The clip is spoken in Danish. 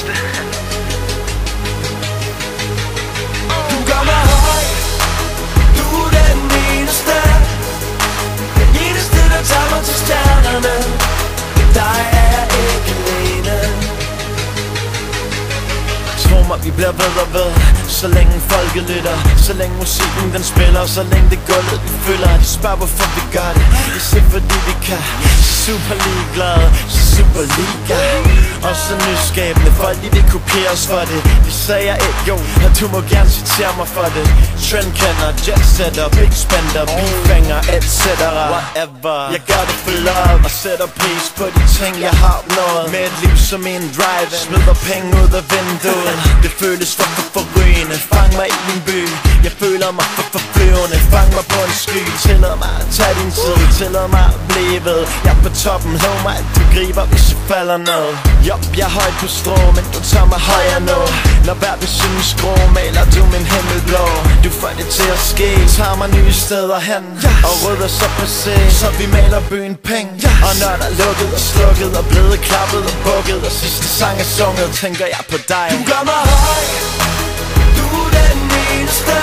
eneste. Du gør mig høj, du er den eneste. Den eneste, der tager mig til stjernerne. Dig er jeg ikke alene. Tro mig, vi bliver ved og ved, så længe folket lytter, så længe musikken den spiller, så længe det gulvet vi føler. De spørger hvorfor vi gør det, det er fordi vi kan. Super ligeglade, super liga. Og så nyskabende, folk de vil kopiere os for det. De sagde ikke jo, og du må gerne citere mig for det. Trendkender, jetsetter, big spender, beefanger, etc. Whatever. Jeg gør det for love, og sætter pris på de ting jeg har opnået. Med et liv som en drive, smider penge ud af vinduet. Det føles for forrygende, fang mig i min by. Jeg føler mig for flyvende, fang mig på en sky. Tillad mig at tage din tid, tillad mig at blive ved. Jeg er på toppen, lov mig at du griber, hvis jeg falder ned. Jo, jeg er højt på strå, men du tager mig højere nu. Når verden synes grå, maler du min himmel blå. Du får det til at ske, tager mig nye steder hen. Og rydder så på scene, så vi maler byen penge. Og når der er lukket og slukket, og blevet klappet og bukket, og sidste sang er sunget, tænker jeg på dig. Du gør mig høj, du er den eneste.